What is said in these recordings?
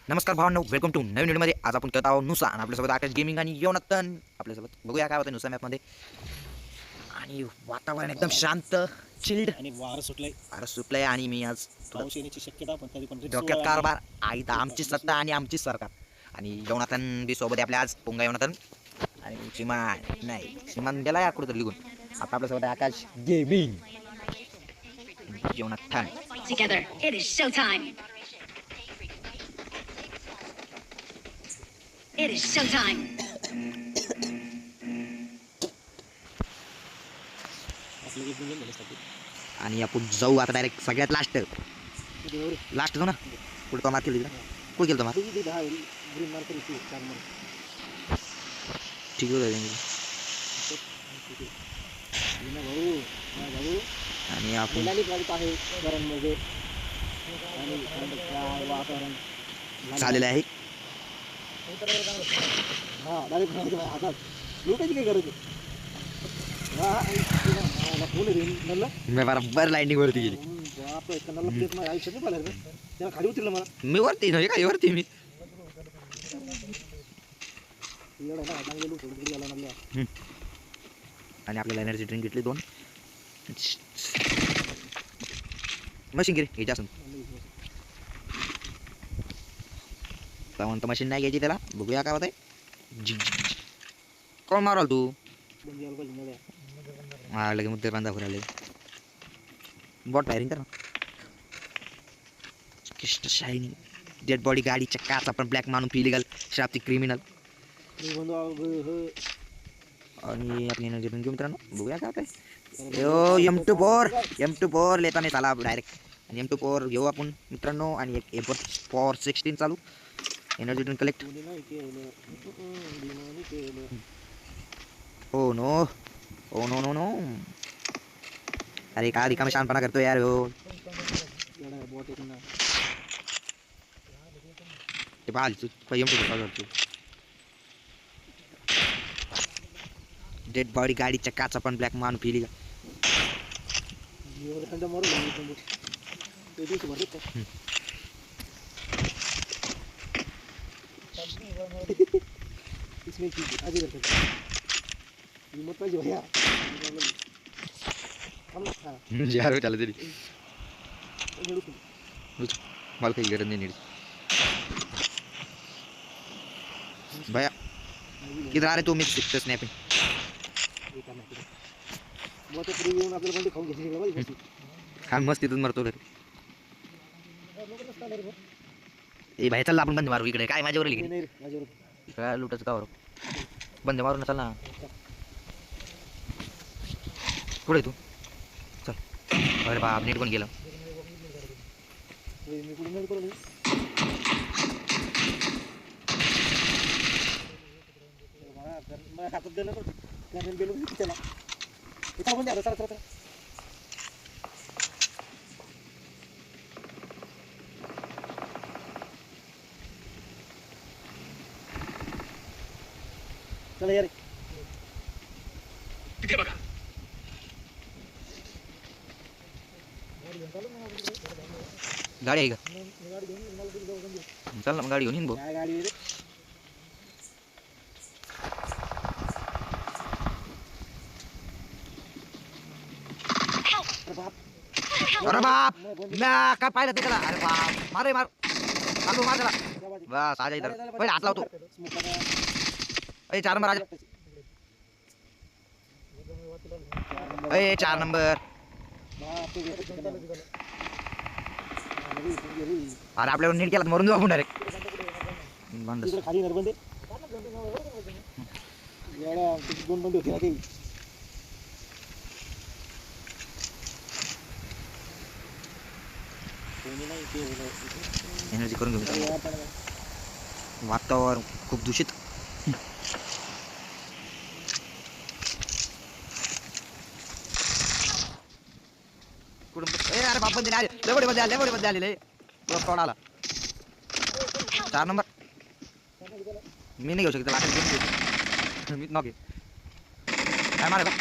नमस्कार भावांनो, welcome to नवीन व्हिडिओमध्ये. आज आपण करत आहोत नुसा आणि आपल्यासोबत आकाश गेमिंग आणि योनाथन आपल्यासोबत. बघूया काय होतं नुसा मॅपमध्ये. आणि वातावरण एकदम शांत, चिल्ड आणि वारं सुटलंय, फार सुटलंय आणि मी आज पाऊस येण्याची शक्यता, पण तरी पण डोक्यात कारभार आई तर आमची सत्ता आणि आमची सरकार. आणि योनाथन बी सोबत आहे आपल्या आज. पुंगा योनाथन आणि श्रीमान नाही, श्रीमान गेला या कुठं लिहून. आता आपल्यासोबत आहे आकाश गेमिंग योनाथन. Together, it is showtime. It is showtime. आपलं एक मिनिट झालं. आणि आपण जाऊ आता डायरेक्ट सगळ्यात लास्ट जाऊ ना. कुठं तो मार केली कुठं गेलो तो मार. ठीक आहे आणि आपण चाललेलं आहे. मी बरोबर लाईनिंग वरती गेली. मी वरती नाही काय वरती मी. आणि आपल्याला एनर्जी ड्रिंक घेतली 2 मशीन गिरी घ्यायची असून म्हणतो मशीन नाही घ्यायची त्याला. बघूया काय होत आहे. कोण माराल तू. हा लगे मुद्दे बांधा फुराले बॉट फायरिंग कर ना. किस्ट शायनिंग डेड बॉडी गाडीच्या काचा पण ब्लॅक मानून इलिगल श्राप्ती क्रिमिनल. आणि आपली एनर्जी ड्रिंक घेऊ मित्रांनो. बघूया काय होतंय. यो M24 लेता नाही चाला डायरेक्ट. आणि M24 घेऊ आपण मित्रांनो. आणि एक M4 16 चालू. Energy drink collect. Oh no oh no no no. अरे काय रिकामे शहाणपणा करतो यार हो. ते पाहाल तू M24 डेड बॉडी गाडीच्या काचा पण ब्लॅक मानून फिली का. यार चला तरी मला काही गरज नाही. भैया किधर आ रहे तू. मिक्स दिखते स्नॅपिंग. हा मस्त तिथून मरतो रे. ए भाई चल आपण बंद मारू इकडे. काय माझ्यावर इकडे काय लुटायचं का बंद मारू नसाल ना. पुढे तू चल. अरे बाप नीट पण गेलं. चला यार गाडी आहे का. चल ना मग गाडी घेऊन येईन भाऊ. गाडी अरे बाप म्या काय पाहिलं ते त्याला. अरे बाप मारे मार चालू मार त्याला. बस आजा इधर पहिले हात लावतो. अरे 4 नंबर आजा. अरे 4 नंबर. अरे आपल्यावर नीट केला मरून जाऊ आपण डायरेक्ट. खाली नरबंदे दोन बंद होती ना ते. एनर्जी करून घेऊ. वातावरण खूप दूषित. अरे बाप बंदे आले. लेबोडे मध्ये आलेले कोण आला. 4 नंबर मी नाही घेऊ शकतो. मी नॉक काय मारे का.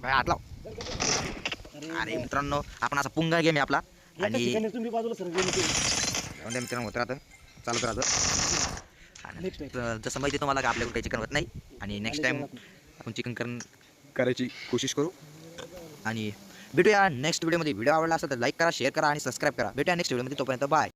भाई हात लाव. अरे मित्रांनो आपण असा पुंगा गेम आहे आपला एकाच आणि ठिकाणी तुम्ही बाजूला सरकले होते. म्हणजे मित्रांनो होत राहतं चालत राहतं आणि Next time. जसं माहिती आहे तुम्हाला का आपल्याकडे काही चिकन होत नाही आणि नेक्स्ट टाइम आपण चिकन करायची कोशिश करू आणि भेटूया नेक्स्ट व्हिडिओमध्ये. व्हिडिओ आवडला असेल तर लाईक करा, शेअर करा आणि सबस्क्राईब करा. भेटूया नेक्स्ट व्हिडिओमध्ये. तोपर्यंत बाय.